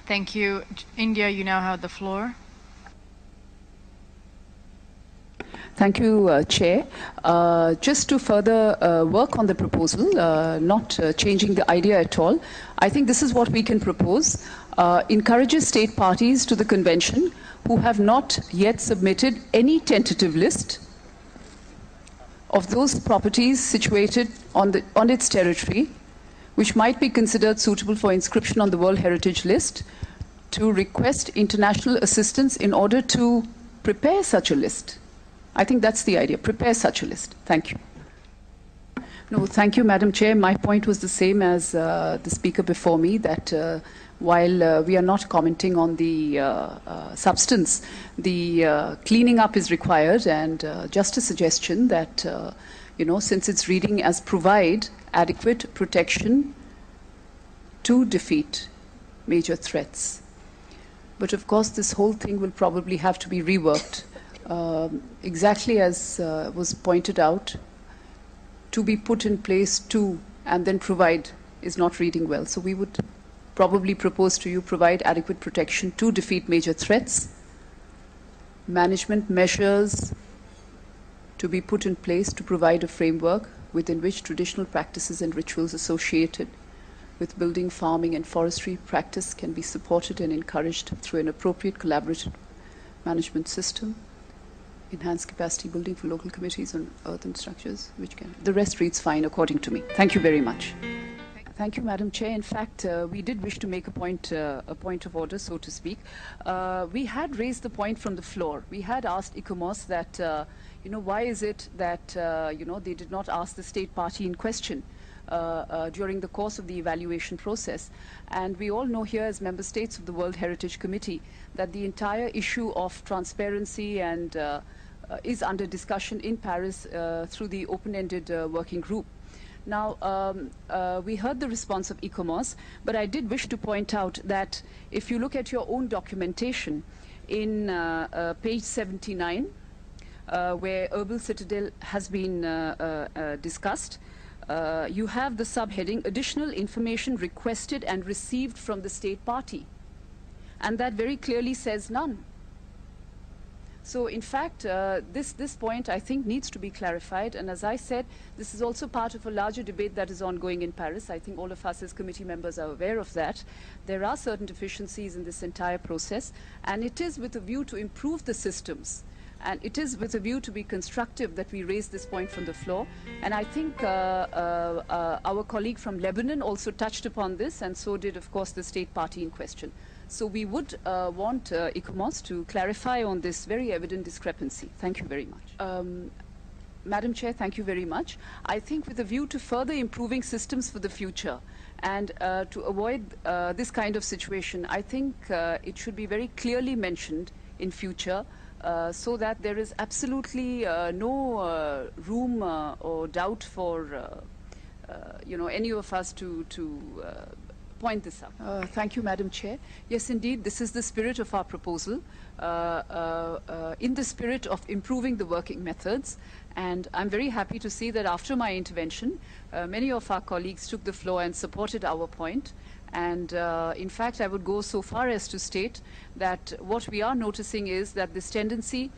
Thank you. India, you now have the floor. Thank you, Chair. Just to further work on the proposal, not changing the idea at all, I think this is what we can propose. Encourages state parties to the convention who have not yet submitted any tentative list of those properties situated on its territory which might be considered suitable for inscription on the World Heritage List to request international assistance in order to prepare such a list. I think that's the idea, prepare such a list. Thank you. No, thank you, Madam Chair. My point was the same as the speaker before me, that while we are not commenting on the substance, the cleaning up is required, and just a suggestion that, since it's reading as provide adequate protection to defeat major threats. But of course, this whole thing will probably have to be reworked. Exactly as was pointed out, to be put in place to and then provide is not reading well. So we would probably propose to you provide adequate protection to defeat major threats, management measures to be put in place to provide a framework within which traditional practices and rituals associated with building, farming and forestry practice can be supported and encouraged through an appropriate collaborative management system. Enhanced capacity building for local committees on earthen structures, which can... The rest reads fine according to me. Thank you very much. Thank you, Madam Chair. In fact, we did wish to make a point of order, so to speak. We had raised the point from the floor. We had asked ICOMOS that, why is it that, they did not ask the state party in question during the course of the evaluation process. And we all know here as member states of the World Heritage Committee that the entire issue of transparency and is under discussion in Paris through the open-ended working group. Now, we heard the response of ICOMOS, but I did wish to point out that if you look at your own documentation in page 79, where Herbal Citadel has been discussed, you have the subheading, additional information requested and received from the state party. And that very clearly says none. So in fact, this point I think needs to be clarified. And as I said, this is also part of a larger debate that is ongoing in Paris. I think all of us as committee members are aware of that. There are certain deficiencies in this entire process, and it is with a view to improve the systems. And it is with a view to be constructive that we raise this point from the floor. And I think our colleague from Lebanon also touched upon this, and so did, of course, the state party in question. So we would want ICOMOS to clarify on this very evident discrepancy. Thank you very much. Madam Chair, thank you very much. I think with a view to further improving systems for the future and to avoid this kind of situation, I think it should be very clearly mentioned in future so that there is absolutely no room or doubt for any of us to point this out. Thank you, Madam Chair. Yes, indeed, this is the spirit of our proposal, in the spirit of improving the working methods. And I'm very happy to see that after my intervention, many of our colleagues took the floor and supported our point. And in fact, I would go so far as to state that what we are noticing is that this tendency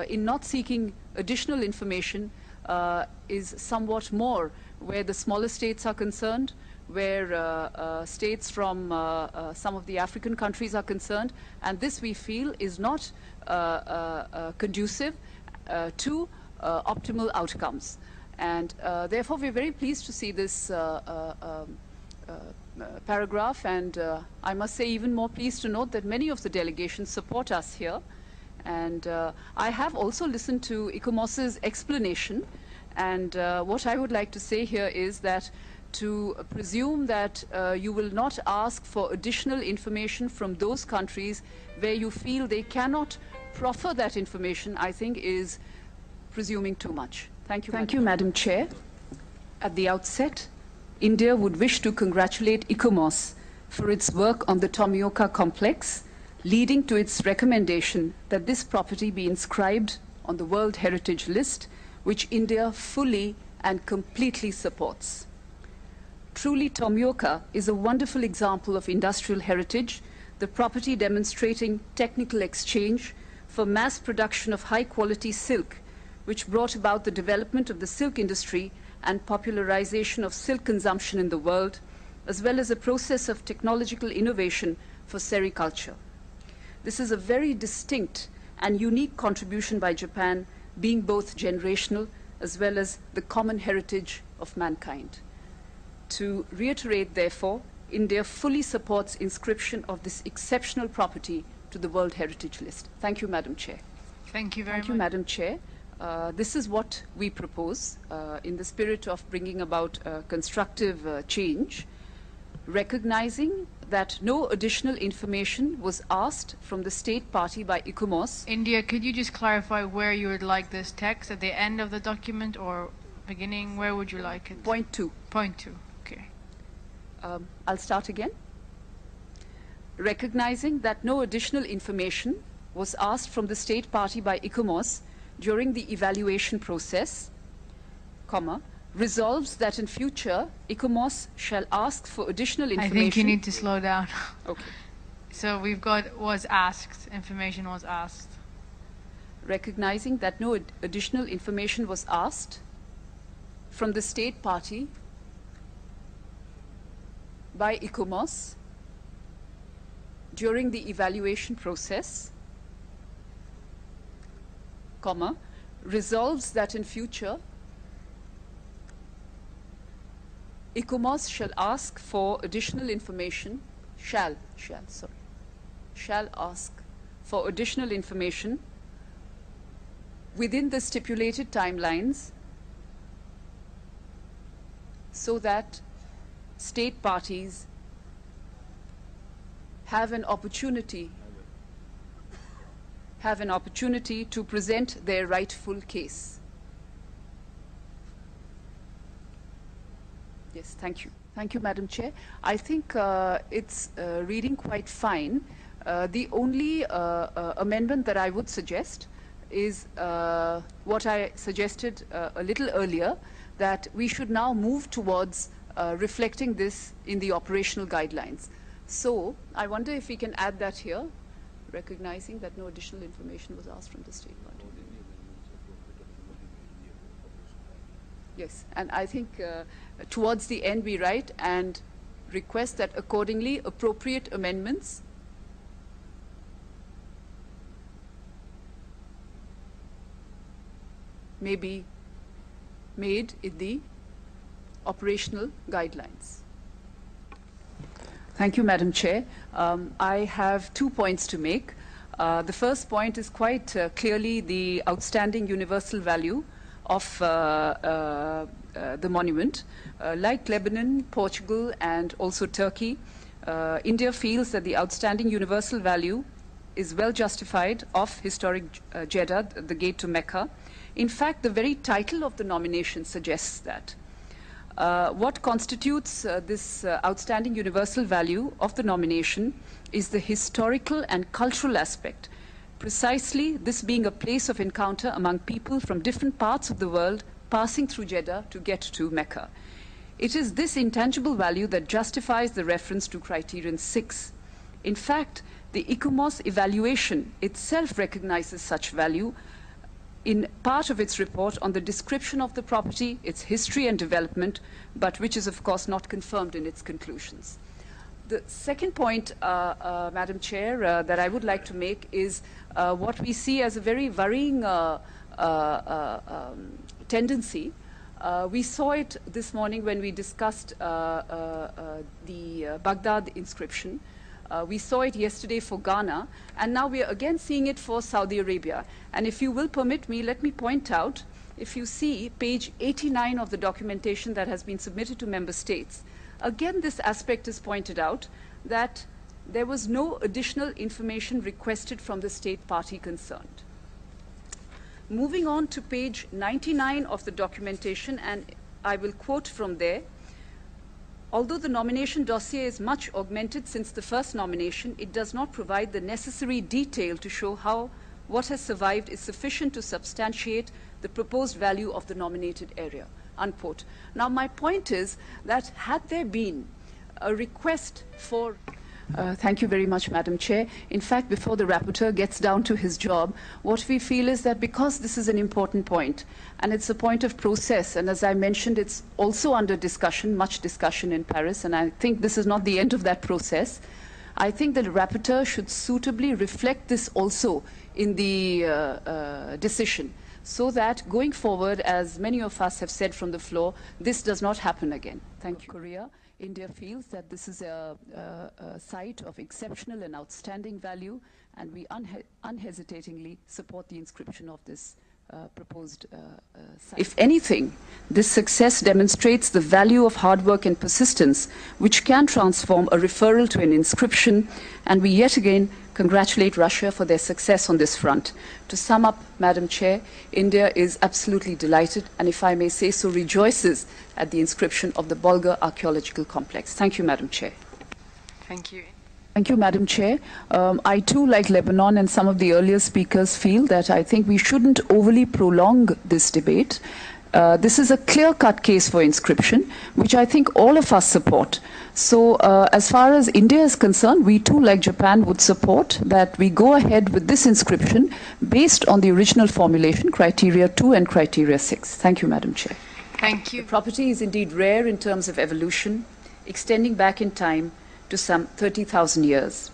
in not seeking additional information is somewhat more where the smaller states are concerned, where states from some of the African countries are concerned, and this we feel is not conducive to optimal outcomes. And therefore we're very pleased to see this paragraph, and I must say even more pleased to note that many of the delegations support us here. And I have also listened to ICOMOS's explanation, and what I would like to say here is that to presume that you will not ask for additional information from those countries where you feel they cannot proffer that information, I think is presuming too much. Thank you. Thank you, Madam Chair. At the outset, India would wish to congratulate ICOMOS for its work on the Tomioka complex, leading to its recommendation that this property be inscribed on the World Heritage List, which India fully and completely supports. Truly, Tomioka is a wonderful example of industrial heritage the property demonstrating technical exchange for mass production of high-quality silk, which brought about the development of the silk industry and popularization of silk consumption in the world, as well as a process of technological innovation for sericulture. This is a very distinct and unique contribution by Japan, being both generational as well as the common heritage of mankind. To reiterate, therefore, India fully supports inscription of this exceptional property to the World Heritage List. Thank you, Madam Chair. Thank you very much. Thank you, Madam Chair. This is what we propose in the spirit of bringing about constructive change, recognizing that no additional information was asked from the state party by ICOMOS. India, could you just clarify where you would like this text, at the end of the document or beginning? Where would you like it? Point 2. Point 2, okay. I'll start again. Recognizing that no additional information was asked from the state party by ICOMOS during the evaluation process, comma, resolves that in future ICOMOS shall ask for additional information. I think you need to slow down. Okay. So we've got was asked, information was asked. Recognizing that no additional information was asked from the state party by ICOMOS during the evaluation process, comma, resolves that in future ICOMOS shall ask for additional information, shall ask for additional information within the stipulated timelines so that state parties have an opportunity to present their rightful case. Yes, thank you. Thank you, Madam Chair. I think it's reading quite fine. The only amendment that I would suggest is what I suggested a little earlier, that we should now move towards reflecting this in the operational guidelines. So I wonder if we can add that here, recognizing that no additional information was asked from the state party. Yes, and I think towards the end we write and request that accordingly appropriate amendments may be made in the operational guidelines. Thank you, Madam Chair. I have 2 points to make. The first point is quite clearly the outstanding universal value of the monument. Like Lebanon, Portugal, and also Turkey, India feels that the outstanding universal value is well justified of historic Jeddah, the gate to Mecca. In fact, the very title of the nomination suggests that. What constitutes this outstanding universal value of the nomination is the historical and cultural aspect, precisely this being a place of encounter among people from different parts of the world passing through Jeddah to get to Mecca. It is this intangible value that justifies the reference to criterion 6. In fact, the ICOMOS evaluation itself recognizes such value in part of its report on the description of the property, its history and development, but which is of course not confirmed in its conclusions. The second point, Madam Chair, that I would like to make is what we see as a very worrying tendency. We saw it this morning when we discussed the Baghdad inscription. We saw it yesterday for Ghana, and now we are again seeing it for Saudi Arabia. And if you will permit me, let me point out, if you see page 89 of the documentation that has been submitted to member states, again this aspect is pointed out, that there was no additional information requested from the state party concerned. Moving on to page 99 of the documentation, and I will quote from there, although the nomination dossier is much augmented since the first nomination, it does not provide the necessary detail to show how what has survived is sufficient to substantiate the proposed value of the nominated area, unquote. Now, my point is that had there been a request for Thank you very much, Madam Chair. In fact, before the rapporteur gets down to his job, what we feel is that because this is an important point, and it's a point of process, and as I mentioned, it's also under discussion, much discussion in Paris, and I think this is not the end of that process. I think that the rapporteur should suitably reflect this also in the decision, so that going forward, as many of us have said from the floor, this does not happen again. Thank you. Korea. India feels that this is a site of exceptional and outstanding value, and we unhesitatingly support the inscription of this proposed site. If anything, this success demonstrates the value of hard work and persistence, which can transform a referral to an inscription, and we yet again congratulate Russia for their success on this front. To sum up, Madam Chair, India is absolutely delighted, and if I may say so, rejoices at the inscription of the Bulgar Archaeological Complex. Thank you, Madam Chair. Thank you. Thank you, Madam Chair. I too, like Lebanon and some of the earlier speakers, feel that I think we shouldn't overly prolong this debate. This is a clear-cut case for inscription, which I think all of us support. So as far as India is concerned, we too, like Japan, would support that we go ahead with this inscription based on the original formulation, criteria 2 and criteria 6. Thank you, Madam Chair. Thank you. The property is indeed rare in terms of evolution, extending back in time to some 30,000 years.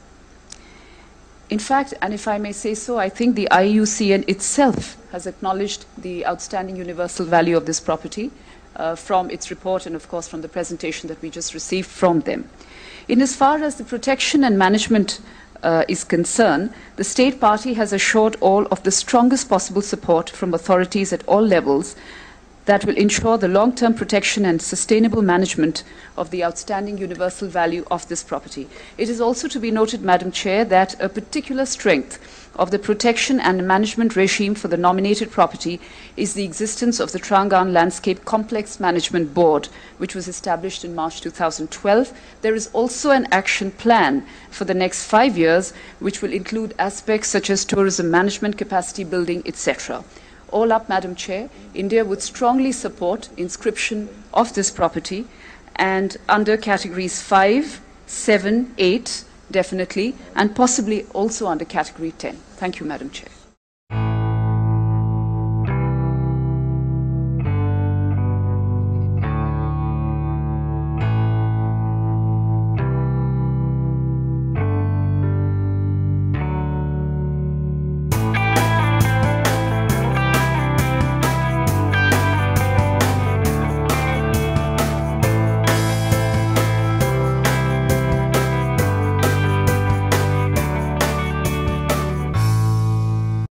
In fact, and if I may say so, I think the IUCN itself has acknowledged the outstanding universal value of this property from its report and, of course, from the presentation that we just received from them. In as far as the protection and management is concerned, the State Party has assured all of the strongest possible support from authorities at all levels that will ensure the long-term protection and sustainable management of the outstanding universal value of this property. It is also to be noted, Madam Chair, that a particular strength of the protection and management regime for the nominated property is the existence of the Trangan Landscape Complex Management Board, which was established in March 2012. There is also an action plan for the next 5 years, which will include aspects such as tourism management, capacity building, etc. All up, Madam Chair, India would strongly support inscription of this property, and under categories 5, 7, 8, definitely, and possibly also under category 10. Thank you, Madam Chair.